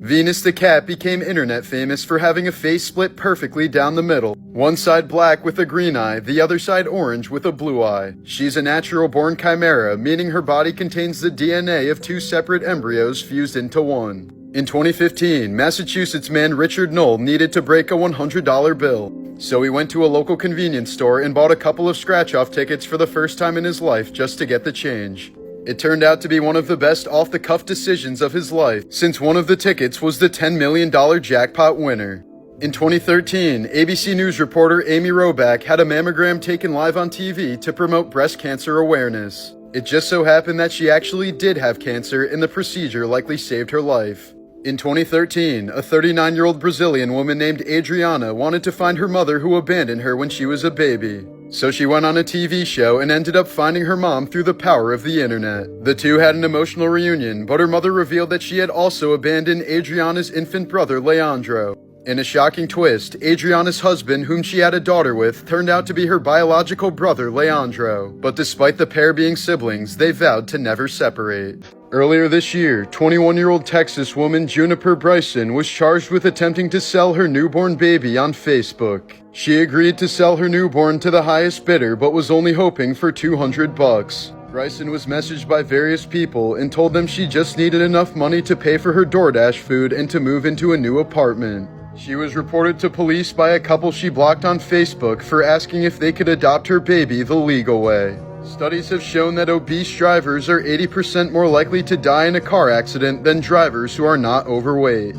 Venus the cat became internet famous for having a face split perfectly down the middle. One side black with a green eye, the other side orange with a blue eye. She's a natural-born chimera, meaning her body contains the DNA of two separate embryos fused into one. In 2015, Massachusetts man Richard Knoll needed to break a $100 bill. So he went to a local convenience store and bought a couple of scratch-off tickets for the first time in his life just to get the change. It turned out to be one of the best off-the-cuff decisions of his life, since one of the tickets was the $10 million jackpot winner. In 2013, ABC News reporter Amy Robach had a mammogram taken live on TV to promote breast cancer awareness. It just so happened that she actually did have cancer, and the procedure likely saved her life. In 2013, a 39-year-old Brazilian woman named Adriana wanted to find her mother who abandoned her when she was a baby. So she went on a TV show and ended up finding her mom through the power of the internet. The two had an emotional reunion, but her mother revealed that she had also abandoned Adriana's infant brother, Leandro. In a shocking twist, Adriana's husband, whom she had a daughter with, turned out to be her biological brother, Leandro. But despite the pair being siblings, they vowed to never separate. Earlier this year, 21-year-old Texas woman Juniper Bryson was charged with attempting to sell her newborn baby on Facebook. She agreed to sell her newborn to the highest bidder, but was only hoping for $200. Bryson was messaged by various people and told them she just needed enough money to pay for her DoorDash food and to move into a new apartment. She was reported to police by a couple she blocked on Facebook for asking if they could adopt her baby the legal way. Studies have shown that obese drivers are 80% more likely to die in a car accident than drivers who are not overweight.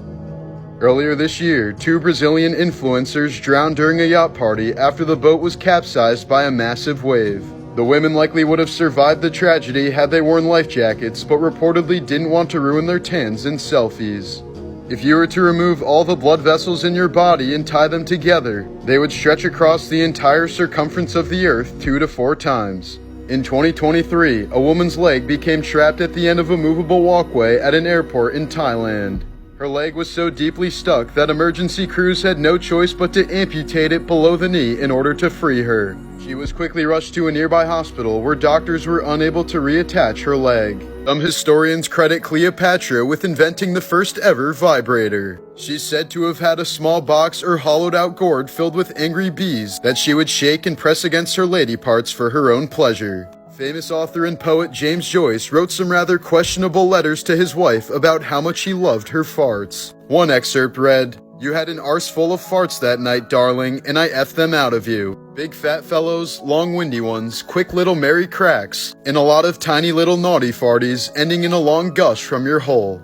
Earlier this year, two Brazilian influencers drowned during a yacht party after the boat was capsized by a massive wave. The women likely would have survived the tragedy had they worn life jackets, but reportedly didn't want to ruin their tans in selfies. If you were to remove all the blood vessels in your body and tie them together, they would stretch across the entire circumference of the earth 2 to 4 times. In 2023, a woman's leg became trapped at the end of a movable walkway at an airport in Thailand. Her leg was so deeply stuck that emergency crews had no choice but to amputate it below the knee in order to free her. She was quickly rushed to a nearby hospital where doctors were unable to reattach her leg. Some historians credit Cleopatra with inventing the first ever vibrator. She's said to have had a small box or hollowed out gourd filled with angry bees that she would shake and press against her lady parts for her own pleasure. Famous author and poet James Joyce wrote some rather questionable letters to his wife about how much he loved her farts. One excerpt read, "You had an arse full of farts that night, darling, and I effed them out of you. Big fat fellows, long windy ones, quick little merry cracks, and a lot of tiny little naughty farties ending in a long gush from your hole."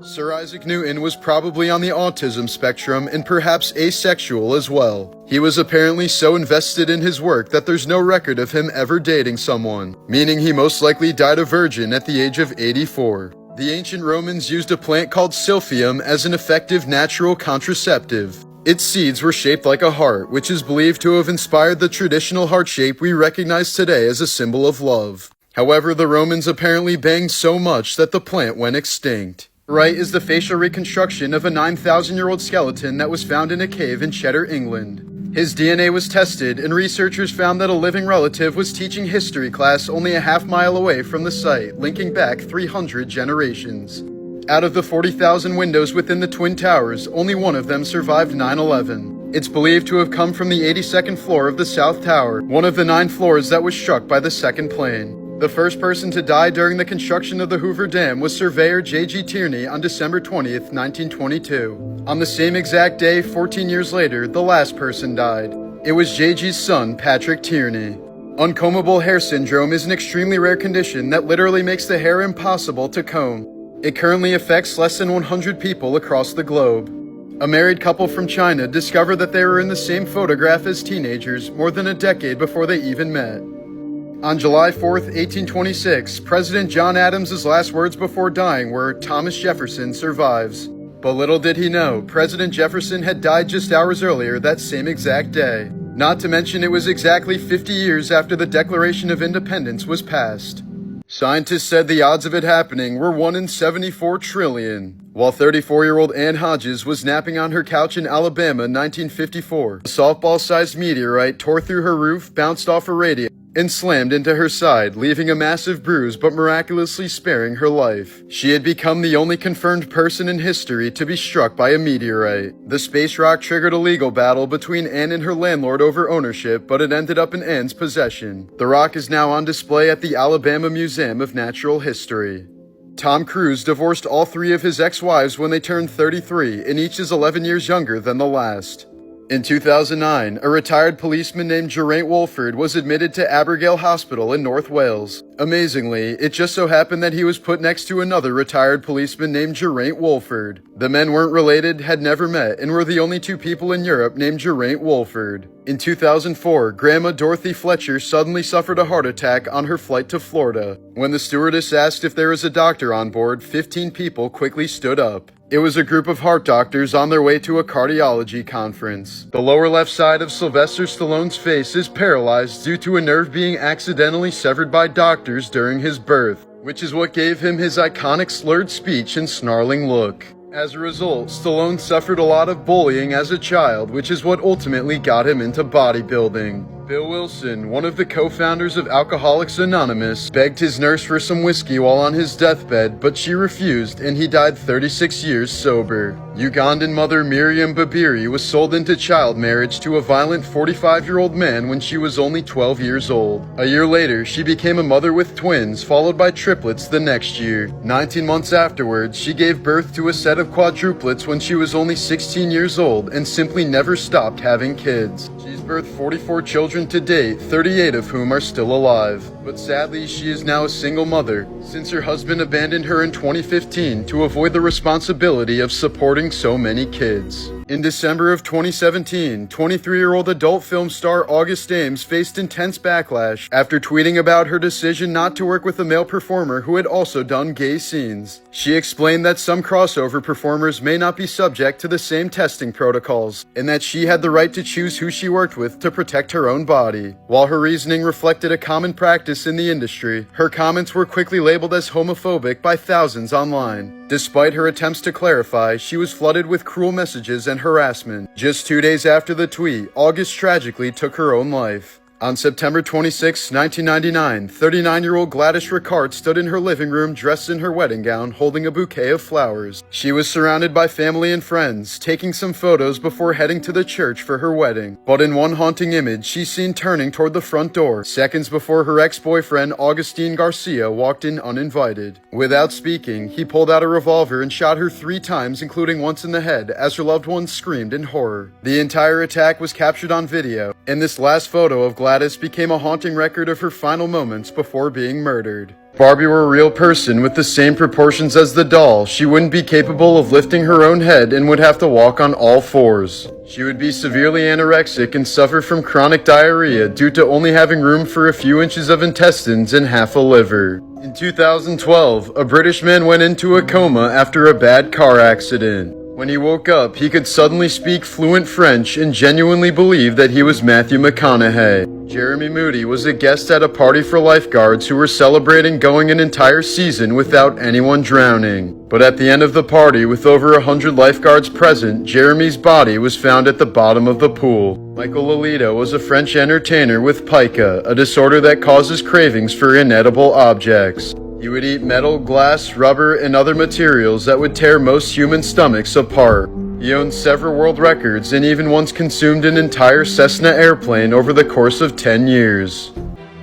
Sir Isaac Newton was probably on the autism spectrum and perhaps asexual as well. He was apparently so invested in his work that there's no record of him ever dating someone, meaning he most likely died a virgin at the age of 84. The ancient Romans used a plant called silphium as an effective natural contraceptive. Its seeds were shaped like a heart, which is believed to have inspired the traditional heart shape we recognize today as a symbol of love. However, the Romans apparently banged so much that the plant went extinct. Right is the facial reconstruction of a 9,000-year-old skeleton that was found in a cave in Cheddar, England. His DNA was tested, and researchers found that a living relative was teaching history class only a half-mile away from the site, linking back 300 generations. Out of the 40,000 windows within the Twin Towers, only one of them survived 9/11. It's believed to have come from the 82nd floor of the South Tower, one of the 9 floors that was struck by the second plane. The first person to die during the construction of the Hoover Dam was surveyor J.G. Tierney on December 20th, 1922. On the same exact day, 14 years later, the last person died. It was J.G.'s son, Patrick Tierney. Uncombable hair syndrome is an extremely rare condition that literally makes the hair impossible to comb. It currently affects less than 100 people across the globe. A married couple from China discovered that they were in the same photograph as teenagers more than a decade before they even met. On July 4th, 1826, President John Adams' last words before dying were, "Thomas Jefferson survives." But little did he know, President Jefferson had died just hours earlier that same exact day. Not to mention it was exactly 50 years after the Declaration of Independence was passed. Scientists said the odds of it happening were 1 in 74 trillion. While 34-year-old Ann Hodges was napping on her couch in Alabama in 1954, a softball-sized meteorite tore through her roof, bounced off her radio, and slammed into her side, leaving a massive bruise but miraculously sparing her life. She had become the only confirmed person in history to be struck by a meteorite. The space rock triggered a legal battle between Anne and her landlord over ownership, but it ended up in Anne's possession. The rock is now on display at the Alabama Museum of Natural History. Tom Cruise divorced all three of his ex-wives when they turned 33, and each is 11 years younger than the last. In 2009, a retired policeman named Geraint Wolford was admitted to Abergele Hospital in North Wales. Amazingly, it just so happened that he was put next to another retired policeman named Geraint Wolford. The men weren't related, had never met, and were the only two people in Europe named Geraint Wolford. In 2004, Grandma Dorothy Fletcher suddenly suffered a heart attack on her flight to Florida. When the stewardess asked if there was a doctor on board, 15 people quickly stood up. It was a group of heart doctors on their way to a cardiology conference. The lower left side of Sylvester Stallone's face is paralyzed due to a nerve being accidentally severed by doctors during his birth, which is what gave him his iconic slurred speech and snarling look. As a result, Stallone suffered a lot of bullying as a child, which is what ultimately got him into bodybuilding. Bill Wilson, one of the co-founders of Alcoholics Anonymous, begged his nurse for some whiskey while on his deathbed, but she refused, and he died 36 years sober. Ugandan mother Miriam Babiri was sold into child marriage to a violent 45-year-old man when she was only 12 years old. A year later, she became a mother with twins, followed by triplets the next year. 19 months afterwards, she gave birth to a set of quadruplets when she was only 16 years old and simply never stopped having kids. She's birthed 44 children to date, 38 of whom are still alive. But sadly, she is now a single mother, since her husband abandoned her in 2015 to avoid the responsibility of supporting so many kids. In December of 2017, 23-year-old adult film star August Ames faced intense backlash after tweeting about her decision not to work with a male performer who had also done gay scenes. She explained that some crossover performers may not be subject to the same testing protocols, and that she had the right to choose who she worked with to protect her own body. While her reasoning reflected a common practice in the industry, her comments were quickly labeled as homophobic by thousands online. Despite her attempts to clarify, she was flooded with cruel messages and harassment. Just 2 days after the tweet, August tragically took her own life. On September 26, 1999, 39-year-old Gladys Ricard stood in her living room dressed in her wedding gown, holding a bouquet of flowers. She was surrounded by family and friends, taking some photos before heading to the church for her wedding. But in one haunting image, she's seen turning toward the front door, seconds before her ex-boyfriend Augustine Garcia walked in uninvited. Without speaking, he pulled out a revolver and shot her 3 times, including once in the head, as her loved one screamed in horror. The entire attack was captured on video, and this last photo of Gladys became a haunting record of her final moments before being murdered. If Barbie were a real person with the same proportions as the doll, she wouldn't be capable of lifting her own head and would have to walk on all 4s. She would be severely anorexic and suffer from chronic diarrhea due to only having room for a few inches of intestines and half a liver. In 2012, a British man went into a coma after a bad car accident. When he woke up, he could suddenly speak fluent French and genuinely believe that he was Matthew McConaughey. Jeremy Moody was a guest at a party for lifeguards who were celebrating going an entire season without anyone drowning. But at the end of the party, with over 100 lifeguards present, Jeremy's body was found at the bottom of the pool. Michael Lolita was a French entertainer with pica, a disorder that causes cravings for inedible objects. He would eat metal, glass, rubber, and other materials that would tear most human stomachs apart. He owns several world records and even once consumed an entire Cessna airplane over the course of 10 years.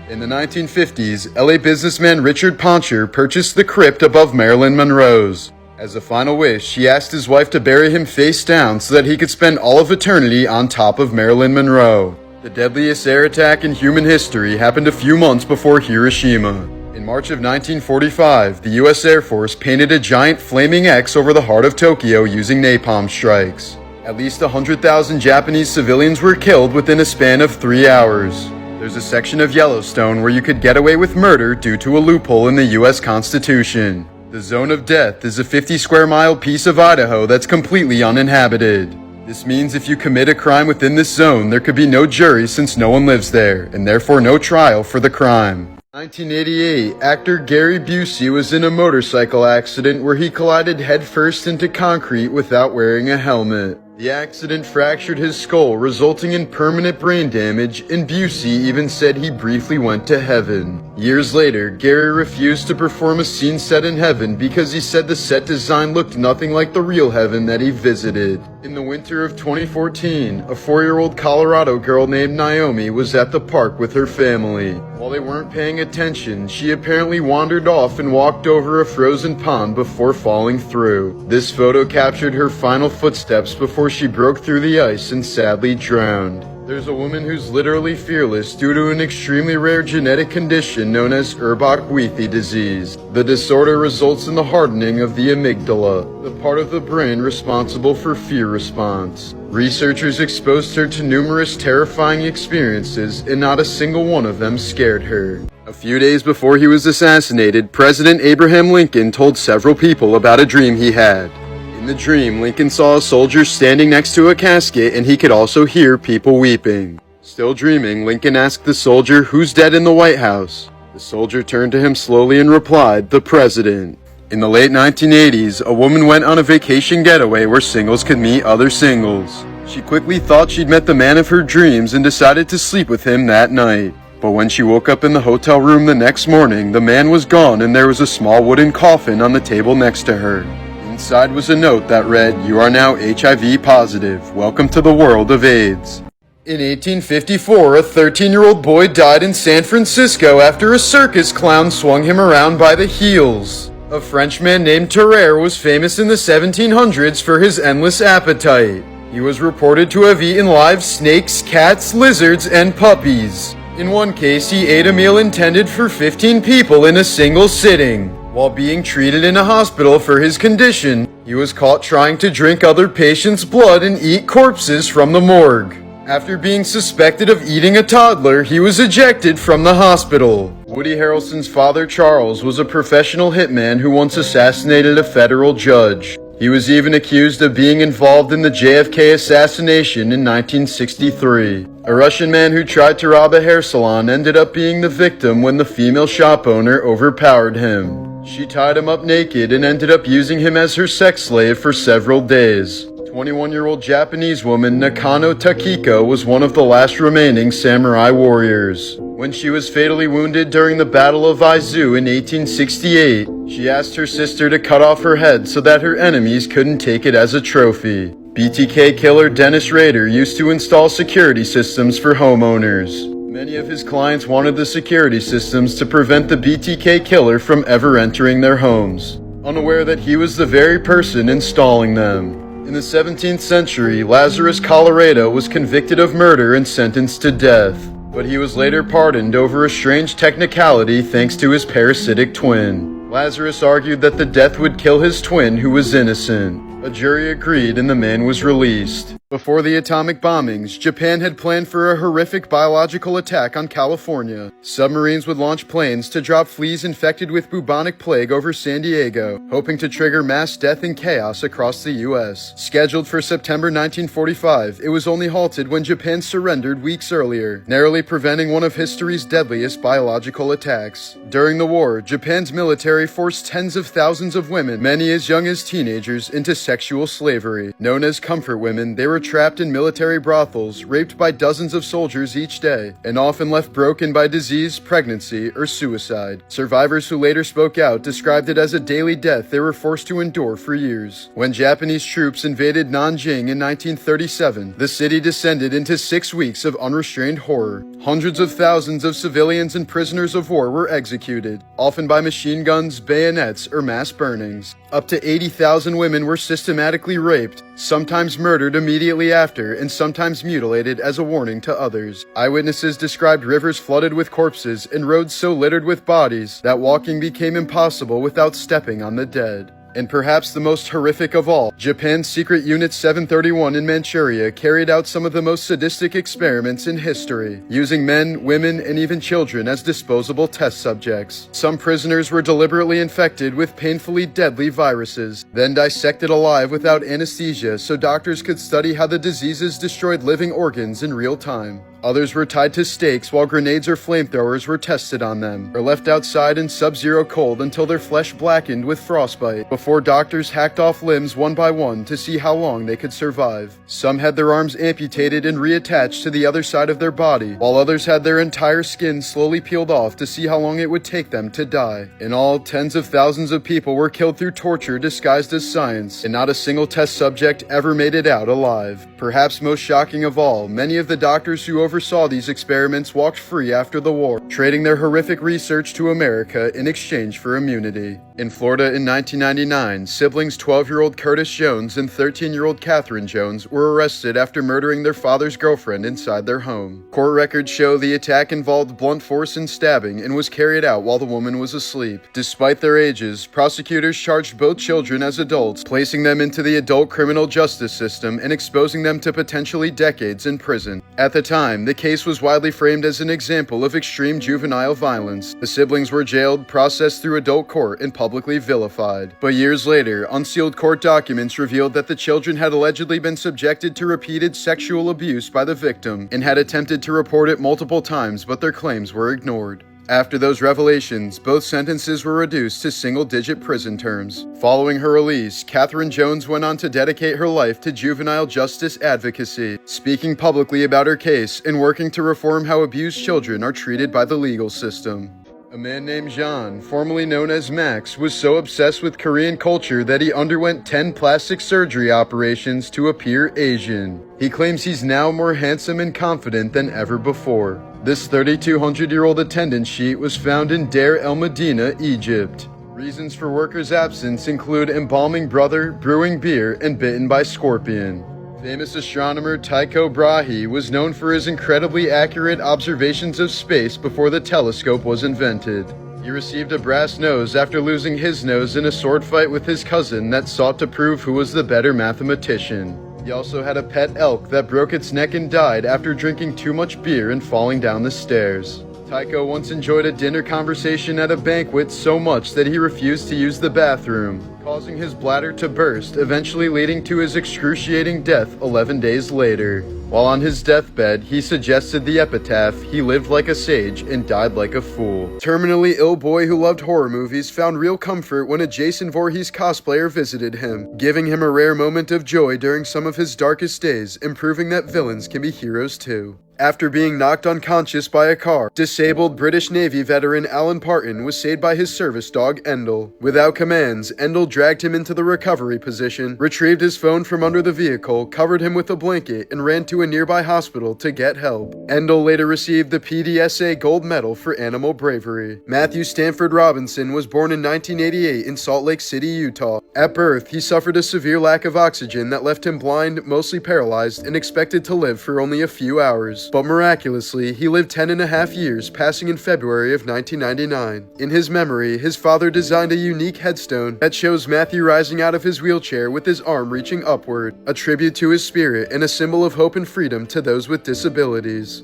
In the 1950s, LA businessman Richard Poncher purchased the crypt above Marilyn Monroe's. As a final wish, he asked his wife to bury him face down so that he could spend all of eternity on top of Marilyn Monroe. The deadliest air attack in human history happened a few months before Hiroshima. In March of 1945, the U.S. Air Force painted a giant flaming X over the heart of Tokyo using napalm strikes. At least 100,000 Japanese civilians were killed within a span of 3 hours. There's a section of Yellowstone where you could get away with murder due to a loophole in the U.S. Constitution. The Zone of Death is a 50-square-mile piece of Idaho that's completely uninhabited. This means if you commit a crime within this zone, there could be no jury since no one lives there, and therefore no trial for the crime. 1988, actor Gary Busey was in a motorcycle accident where he collided headfirst into concrete without wearing a helmet. The accident fractured his skull, resulting in permanent brain damage, and Busey even said he briefly went to heaven. Years later, Gary refused to perform a scene set in heaven because he said the set design looked nothing like the real heaven that he visited. In the winter of 2014, a 4-year-old Colorado girl named Naomi was at the park with her family. While they weren't paying attention, she apparently wandered off and walked over a frozen pond before falling through. This photo captured her final footsteps before she broke through the ice and sadly drowned. There's a woman who's literally fearless due to an extremely rare genetic condition known as Urbach-Wiethe disease. The disorder results in the hardening of the amygdala, the part of the brain responsible for fear response. Researchers exposed her to numerous terrifying experiences, and not a single one of them scared her. A few days before he was assassinated, President Abraham Lincoln told several people about a dream he had. In the dream, Lincoln saw a soldier standing next to a casket, and he could also hear people weeping. Still dreaming, Lincoln asked the soldier, "Who's dead in the White House?" The soldier turned to him slowly and replied, "The president." In the late 1980s, a woman went on a vacation getaway where singles could meet other singles. She quickly thought she'd met the man of her dreams and decided to sleep with him that night. But when she woke up in the hotel room the next morning, the man was gone and there was a small wooden coffin on the table next to her. Inside was a note that read, "You are now HIV positive. Welcome to the world of AIDS." In 1854, a 13-year-old boy died in San Francisco after a circus clown swung him around by the heels. A Frenchman named Tarare was famous in the 1700s for his endless appetite. He was reported to have eaten live snakes, cats, lizards, and puppies. In one case, he ate a meal intended for 15 people in a single sitting. While being treated in a hospital for his condition, he was caught trying to drink other patients' blood and eat corpses from the morgue. After being suspected of eating a toddler, he was ejected from the hospital. Woody Harrelson's father, Charles, was a professional hitman who once assassinated a federal judge. He was even accused of being involved in the JFK assassination in 1963. A Russian man who tried to rob a hair salon ended up being the victim when the female shop owner overpowered him. She tied him up naked and ended up using him as her sex slave for several days. 21-year-old Japanese woman Nakano Takiko was one of the last remaining samurai warriors. When she was fatally wounded during the Battle of Aizu in 1868, she asked her sister to cut off her head so that her enemies couldn't take it as a trophy. BTK killer Dennis Rader used to install security systems for homeowners. Many of his clients wanted the security systems to prevent the BTK killer from ever entering their homes, unaware that he was the very person installing them. In the 17th century, Lazarus Colorado was convicted of murder and sentenced to death, but he was later pardoned over a strange technicality thanks to his parasitic twin. Lazarus argued that the death would kill his twin, who was innocent. A jury agreed and the man was released. Before the atomic bombings, Japan had planned for a horrific biological attack on California. Submarines would launch planes to drop fleas infected with bubonic plague over San Diego, hoping to trigger mass death and chaos across the U.S. Scheduled for September 1945, it was only halted when Japan surrendered weeks earlier, narrowly preventing one of history's deadliest biological attacks. During the war, Japan's military forced tens of thousands of women, many as young as teenagers, into sexual slavery. Known as comfort women, they were trapped in military brothels, raped by dozens of soldiers each day, and often left broken by disease, pregnancy, or suicide. Survivors who later spoke out described it as a daily death they were forced to endure for years. When Japanese troops invaded Nanjing in 1937, the city descended into 6 weeks of unrestrained horror. Hundreds of thousands of civilians and prisoners of war were executed, often by machine guns, bayonets, or mass burnings. Up to 80,000 women were systematically raped, sometimes murdered immediately after, and sometimes mutilated as a warning to others. Eyewitnesses described rivers flooded with corpses and roads so littered with bodies that walking became impossible without stepping on the dead. And perhaps the most horrific of all, Japan's Secret Unit 731 in Manchuria carried out some of the most sadistic experiments in history, using men, women, and even children as disposable test subjects. Some prisoners were deliberately infected with painfully deadly viruses, then dissected alive without anesthesia so doctors could study how the diseases destroyed living organs in real time. Others were tied to stakes while grenades or flamethrowers were tested on them, or left outside in sub-zero cold until their flesh blackened with frostbite, before doctors hacked off limbs one by one to see how long they could survive. Some had their arms amputated and reattached to the other side of their body, while others had their entire skin slowly peeled off to see how long it would take them to die. In all, tens of thousands of people were killed through torture disguised as science, and not a single test subject ever made it out alive. Perhaps most shocking of all, many of the doctors who oversaw these experiments walked free after the war, trading their horrific research to America in exchange for immunity. In Florida in 1999, siblings 12-year-old Curtis Jones and 13-year-old Catherine Jones were arrested after murdering their father's girlfriend inside their home. Court records show the attack involved blunt force and stabbing and was carried out while the woman was asleep. Despite their ages, prosecutors charged both children as adults, placing them into the adult criminal justice system and exposing them to potentially decades in prison. At the time, the case was widely framed as an example of extreme juvenile violence. The siblings were jailed, processed through adult court, and publicly vilified. But years later, unsealed court documents revealed that the children had allegedly been subjected to repeated sexual abuse by the victim and had attempted to report it multiple times, but their claims were ignored. After those revelations, both sentences were reduced to single-digit prison terms. Following her release, Catherine Jones went on to dedicate her life to juvenile justice advocacy, speaking publicly about her case and working to reform how abused children are treated by the legal system. A man named Jean, formerly known as Max, was so obsessed with Korean culture that he underwent 10 plastic surgery operations to appear Asian. He claims he's now more handsome and confident than ever before. This 3,200-year-old attendance sheet was found in Deir el Medina, Egypt. Reasons for worker's absence include embalming brother, brewing beer, and bitten by scorpion. Famous astronomer Tycho Brahe was known for his incredibly accurate observations of space before the telescope was invented. He received a brass nose after losing his nose in a sword fight with his cousin that sought to prove who was the better mathematician. He also had a pet elk that broke its neck and died after drinking too much beer and falling down the stairs. Tycho once enjoyed a dinner conversation at a banquet so much that he refused to use the bathroom, causing his bladder to burst, eventually leading to his excruciating death 11 days later. While on his deathbed, he suggested the epitaph, "He lived like a sage and died like a fool." Terminally ill boy who loved horror movies found real comfort when a Jason Voorhees cosplayer visited him, giving him a rare moment of joy during some of his darkest days and proving that villains can be heroes too. After being knocked unconscious by a car, disabled British Navy veteran Alan Parton was saved by his service dog Endel. Without commands, Endel dragged him into the recovery position, retrieved his phone from under the vehicle, covered him with a blanket, and ran to a nearby hospital to get help. Endel later received the PDSA Gold Medal for animal bravery. Matthew Stanford Robinson was born in 1988 in Salt Lake City, Utah. At birth, he suffered a severe lack of oxygen that left him blind, mostly paralyzed, and expected to live for only a few hours. But miraculously, he lived 10.5 years, passing in February of 1999. In his memory, his father designed a unique headstone that shows Matthew rising out of his wheelchair with his arm reaching upward, a tribute to his spirit and a symbol of hope and freedom to those with disabilities.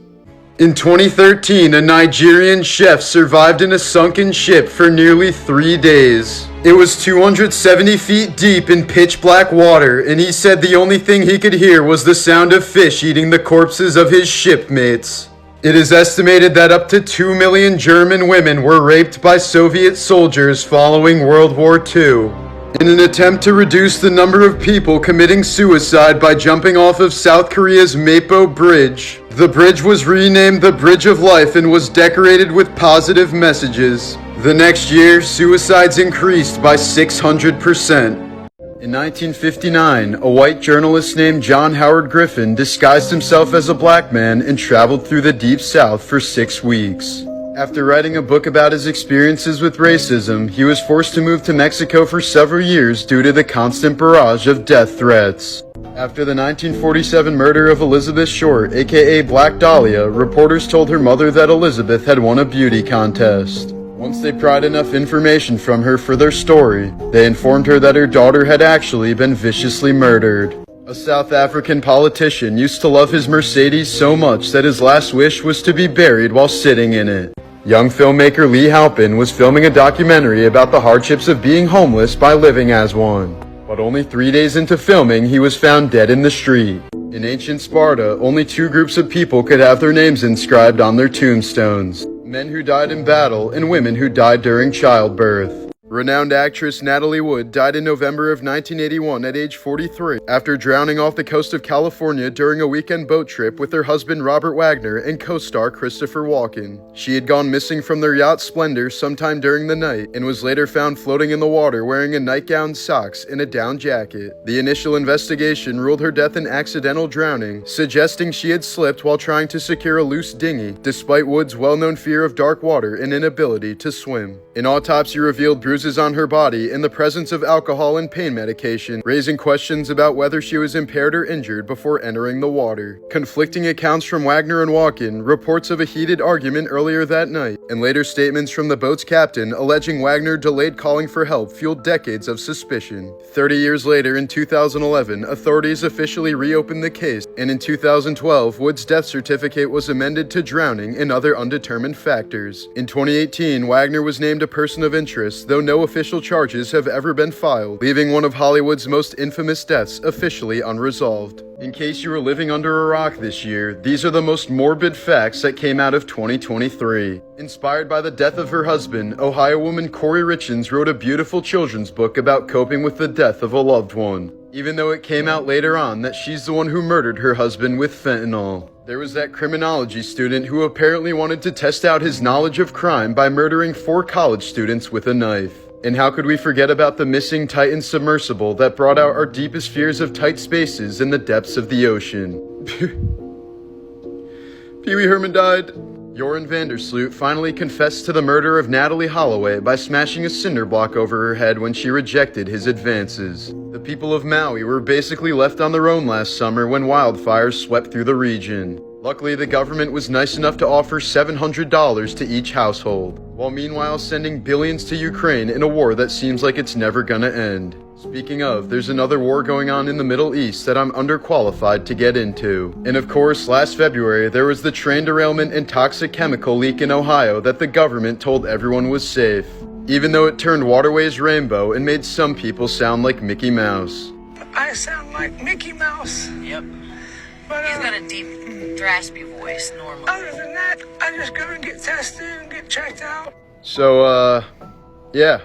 In 2013, a Nigerian chef survived in a sunken ship for nearly 3 days. It was 270 feet deep in pitch black water, and he said the only thing he could hear was the sound of fish eating the corpses of his shipmates. It is estimated that up to 2 million German women were raped by Soviet soldiers following World War II. In an attempt to reduce the number of people committing suicide by jumping off of South Korea's Mapo Bridge, the bridge was renamed the Bridge of Life and was decorated with positive messages. The next year, suicides increased by 600%. In 1959, a white journalist named John Howard Griffin disguised himself as a black man and traveled through the Deep South for 6 weeks. After writing a book about his experiences with racism, he was forced to move to Mexico for several years due to the constant barrage of death threats. After the 1947 murder of Elizabeth Short, aka Black Dahlia, reporters told her mother that Elizabeth had won a beauty contest. Once they pried enough information from her for their story, they informed her that her daughter had actually been viciously murdered. A South African politician used to love his Mercedes so much that his last wish was to be buried while sitting in it. Young filmmaker Lee Halpin was filming a documentary about the hardships of being homeless by living as one. But only 3 days into filming, he was found dead in the street. In ancient Sparta, only two groups of people could have their names inscribed on their tombstones: men who died in battle and women who died during childbirth. Renowned actress Natalie Wood died in November of 1981 at age 43 after drowning off the coast of California during a weekend boat trip with her husband Robert Wagner and co-star Christopher Walken. She had gone missing from their yacht Splendor sometime during the night and was later found floating in the water wearing a nightgown, socks, and a down jacket. The initial investigation ruled her death an accidental drowning, suggesting she had slipped while trying to secure a loose dinghy, despite Wood's well-known fear of dark water and inability to swim. An autopsy revealed bruises on her body in the presence of alcohol and pain medication, raising questions about whether she was impaired or injured before entering the water. Conflicting accounts from Wagner and Walken, reports of a heated argument earlier that night, and later statements from the boat's captain alleging Wagner delayed calling for help fueled decades of suspicion. 30 years later, in 2011, authorities officially reopened the case, and in 2012, Wood's death certificate was amended to drowning and other undetermined factors. In 2018, Wagner was named a person of interest, though no official charges have ever been filed, leaving one of Hollywood's most infamous deaths officially unresolved. In case you were living under a rock this year, these are the most morbid facts that came out of 2023. Inspired by the death of her husband, Ohio woman Corey Richins wrote a beautiful children's book about coping with the death of a loved one, even though it came out later on that she's the one who murdered her husband with fentanyl. There was that criminology student who apparently wanted to test out his knowledge of crime by murdering 4 college students with a knife. And how could we forget about the missing Titan submersible that brought out our deepest fears of tight spaces in the depths of the ocean? Pee Wee Herman died. Joran Vandersloot finally confessed to the murder of Natalie Holloway by smashing a cinder block over her head when she rejected his advances. The people of Maui were basically left on their own last summer when wildfires swept through the region. Luckily, the government was nice enough to offer $700 to each household, while meanwhile sending billions to Ukraine in a war that seems like it's never gonna end. Speaking of, there's another war going on in the Middle East that I'm underqualified to get into. And of course, last February, there was the train derailment and toxic chemical leak in Ohio that the government told everyone was safe, even though it turned waterways rainbow and made some people sound like Mickey Mouse. I sound like Mickey Mouse. Yep. But He's got a deep, raspy voice, normally. other than that, I just go and get tested and get checked out. So, yeah.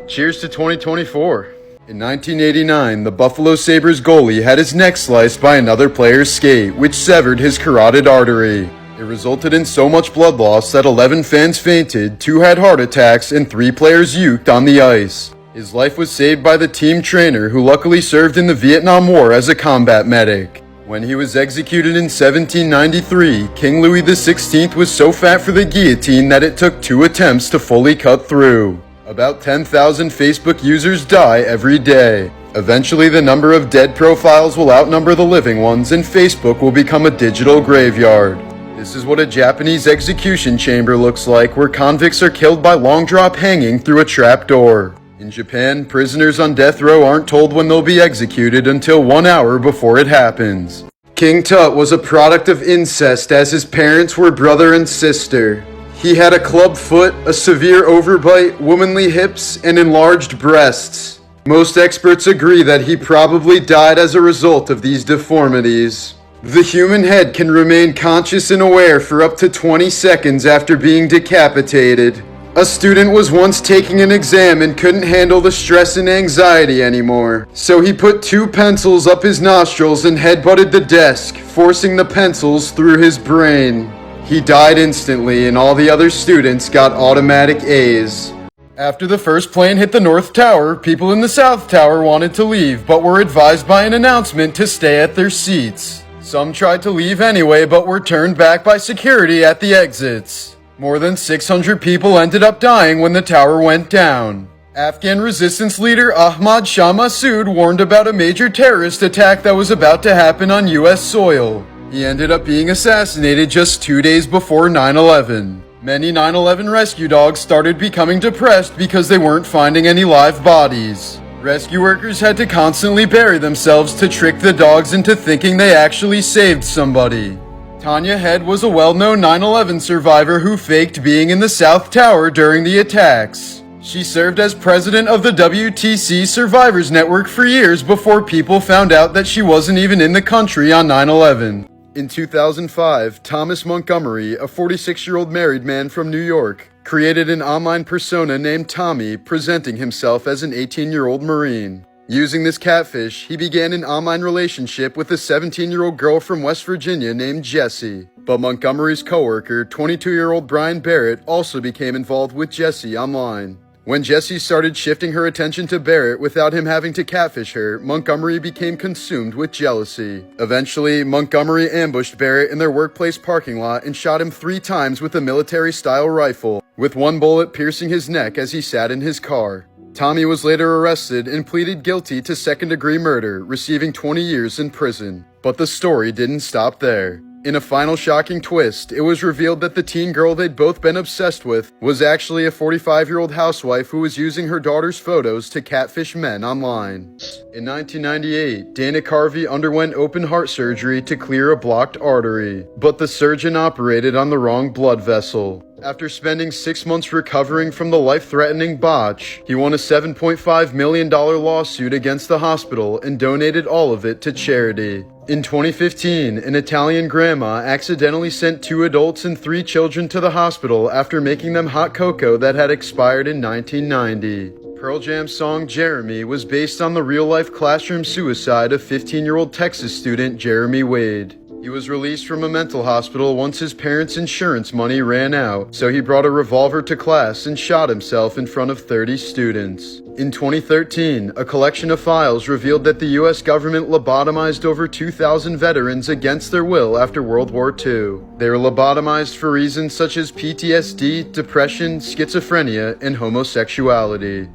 Cheers to 2024. In 1989, the Buffalo Sabres goalie had his neck sliced by another player's skate, which severed his carotid artery. It resulted in so much blood loss that 11 fans fainted, 2 had heart attacks, and 3 players uked on the ice. His life was saved by the team trainer, who luckily served in the Vietnam War as a combat medic. When he was executed in 1793, King Louis XVI was so fat for the guillotine that it took 2 attempts to fully cut through. About 10,000 Facebook users die every day. Eventually, the number of dead profiles will outnumber the living ones, and Facebook will become a digital graveyard. This is what a Japanese execution chamber looks like, where convicts are killed by long drop hanging through a trap door. In Japan, prisoners on death row aren't told when they'll be executed until 1 hour before it happens. King Tut was a product of incest, as his parents were brother and sister. He had a club foot, a severe overbite, womanly hips, and enlarged breasts. Most experts agree that he probably died as a result of these deformities. The human head can remain conscious and aware for up to 20 seconds after being decapitated. A student was once taking an exam and couldn't handle the stress and anxiety anymore, so he put 2 pencils up his nostrils and headbutted the desk, forcing the pencils through his brain. He died instantly, and all the other students got automatic A's. After the first plane hit the North Tower, people in the South Tower wanted to leave, but were advised by an announcement to stay at their seats. Some tried to leave anyway, but were turned back by security at the exits. More than 600 people ended up dying when the tower went down. Afghan resistance leader Ahmad Shah Massoud warned about a major terrorist attack that was about to happen on U.S. soil. He ended up being assassinated just 2 days before 9/11. Many 9/11 rescue dogs started becoming depressed because they weren't finding any live bodies. Rescue workers had to constantly bury themselves to trick the dogs into thinking they actually saved somebody. Tanya Head was a well-known 9/11 survivor who faked being in the South Tower during the attacks. She served as president of the WTC Survivors Network for years before people found out that she wasn't even in the country on 9/11. In 2005, Thomas Montgomery, a 46-year-old married man from New York, created an online persona named Tommy, presenting himself as an 18-year-old Marine. Using this catfish, he began an online relationship with a 17-year-old girl from West Virginia named Jessie. But Montgomery's coworker, 22-year-old Brian Barrett, also became involved with Jessie online. When Jessie started shifting her attention to Barrett without him having to catfish her, Montgomery became consumed with jealousy. Eventually, Montgomery ambushed Barrett in their workplace parking lot and shot him 3 times with a military-style rifle, with one bullet piercing his neck as he sat in his car. Tommy was later arrested and pleaded guilty to second-degree murder, receiving 20 years in prison. But the story didn't stop there. In a final shocking twist, it was revealed that the teen girl they'd both been obsessed with was actually a 45-year-old housewife who was using her daughter's photos to catfish men online. In 1998, Dana Carvey underwent open heart surgery to clear a blocked artery, but the surgeon operated on the wrong blood vessel. After spending 6 months recovering from the life-threatening botch, he won a $7.5 million lawsuit against the hospital and donated all of it to charity. In 2015, an Italian grandma accidentally sent 2 adults and 3 children to the hospital after making them hot cocoa that had expired in 1990. Pearl Jam's song Jeremy was based on the real-life classroom suicide of 15-year-old Texas student Jeremy Wade. He was released from a mental hospital once his parents' insurance money ran out, so he brought a revolver to class and shot himself in front of 30 students. In 2013, a collection of files revealed that the US government lobotomized over 2,000 veterans against their will after World War II. They were lobotomized for reasons such as PTSD, depression, schizophrenia, and homosexuality.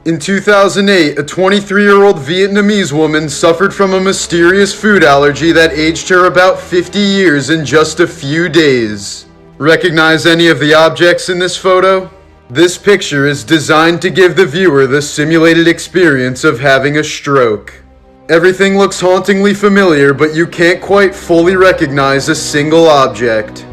In 2008, a 23-year-old Vietnamese woman suffered from a mysterious food allergy that aged her about 50 years in just a few days. Recognize any of the objects in this photo? This picture is designed to give the viewer the simulated experience of having a stroke. Everything looks hauntingly familiar, but you can't quite fully recognize a single object.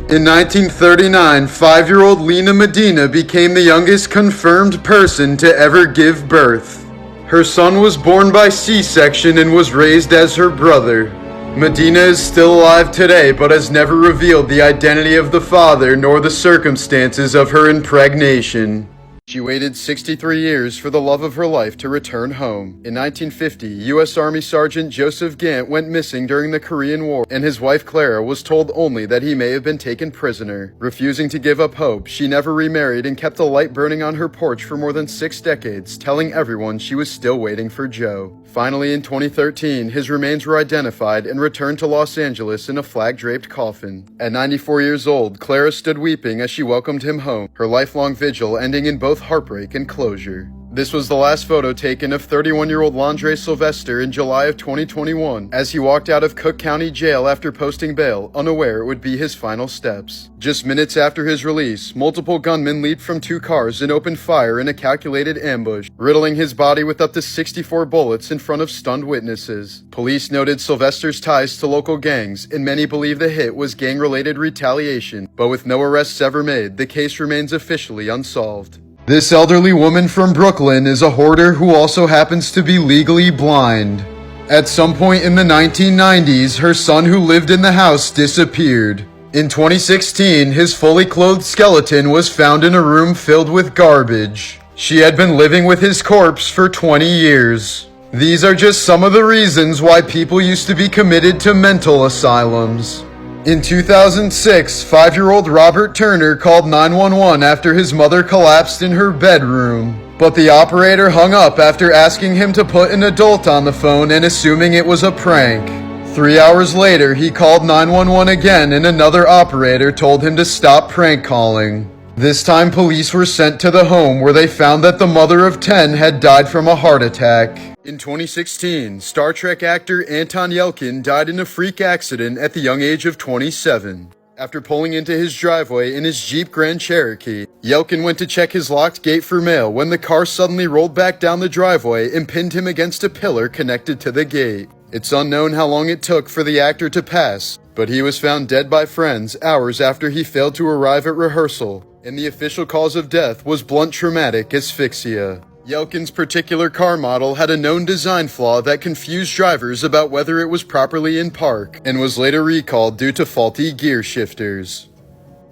In 1939, 5-year-old Lena Medina became the youngest confirmed person to ever give birth. Her son was born by C-section and was raised as her brother. Medina is still alive today, but has never revealed the identity of the father nor the circumstances of her impregnation. She waited 63 years for the love of her life to return home. In 1950, U.S. Army Sergeant Joseph Gant went missing during the Korean War, and his wife Clara was told only that he may have been taken prisoner. Refusing to give up hope, she never remarried and kept a light burning on her porch for more than 6 decades, telling everyone she was still waiting for Joe. Finally, in 2013, his remains were identified and returned to Los Angeles in a flag-draped coffin. At 94 years old, Clara stood weeping as she welcomed him home, her lifelong vigil ending in both heartbreak and closure. This was the last photo taken of 31-year-old Landre Sylvester in July of 2021, as he walked out of Cook County Jail after posting bail, unaware it would be his final steps. Just minutes after his release, multiple gunmen leaped from 2 cars and opened fire in a calculated ambush, riddling his body with up to 64 bullets in front of stunned witnesses. Police noted Sylvester's ties to local gangs, and many believe the hit was gang-related retaliation, but with no arrests ever made, the case remains officially unsolved. This elderly woman from Brooklyn is a hoarder who also happens to be legally blind. At some point in the 1990s, her son who lived in the house disappeared. In 2016, his fully clothed skeleton was found in a room filled with garbage. She had been living with his corpse for 20 years. These are just some of the reasons why people used to be committed to mental asylums. In 2006, 5-year-old Robert Turner called 911 after his mother collapsed in her bedroom. But the operator hung up after asking him to put an adult on the phone and assuming it was a prank. 3 hours later, he called 911 again and another operator told him to stop prank calling. This time, police were sent to the home where they found that the mother of 10 had died from a heart attack. In 2016, Star Trek actor Anton Yelkin died in a freak accident at the young age of 27. After pulling into his driveway in his Jeep Grand Cherokee, Yelkin went to check his locked gate for mail when the car suddenly rolled back down the driveway and pinned him against a pillar connected to the gate. It's unknown how long it took for the actor to pass, but he was found dead by friends hours after he failed to arrive at rehearsal, and the official cause of death was blunt traumatic asphyxia. Yelkin's particular car model had a known design flaw that confused drivers about whether it was properly in park, and was later recalled due to faulty gear shifters.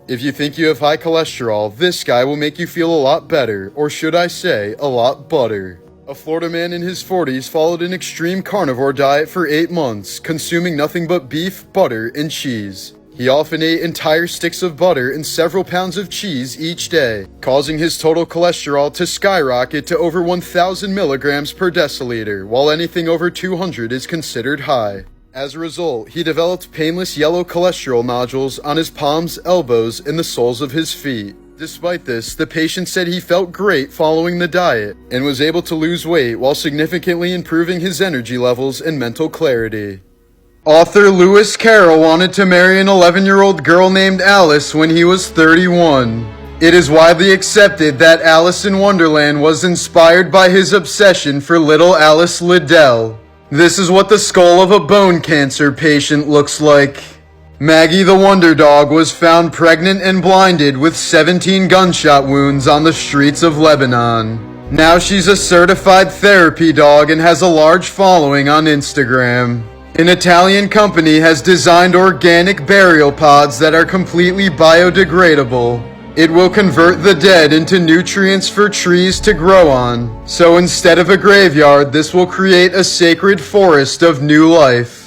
If you think you have high cholesterol, this guy will make you feel a lot better, or should I say, a lot butter. A Florida man in his 40s followed an extreme carnivore diet for 8 months, consuming nothing but beef, butter, and cheese. He often ate entire sticks of butter and several pounds of cheese each day, causing his total cholesterol to skyrocket to over 1,000 milligrams per deciliter, while anything over 200 is considered high. As a result, he developed painless yellow cholesterol nodules on his palms, elbows, and the soles of his feet. Despite this, the patient said he felt great following the diet, and was able to lose weight while significantly improving his energy levels and mental clarity. Author Lewis Carroll wanted to marry an 11-year-old girl named Alice when he was 31. It is widely accepted that Alice in Wonderland was inspired by his obsession for little Alice Liddell. This is what the skull of a bone cancer patient looks like. Maggie the Wonder Dog was found pregnant and blinded with 17 gunshot wounds on the streets of Lebanon. Now she's a certified therapy dog and has a large following on Instagram. An Italian company has designed organic burial pods that are completely biodegradable. It will convert the dead into nutrients for trees to grow on. So instead of a graveyard, this will create a sacred forest of new life.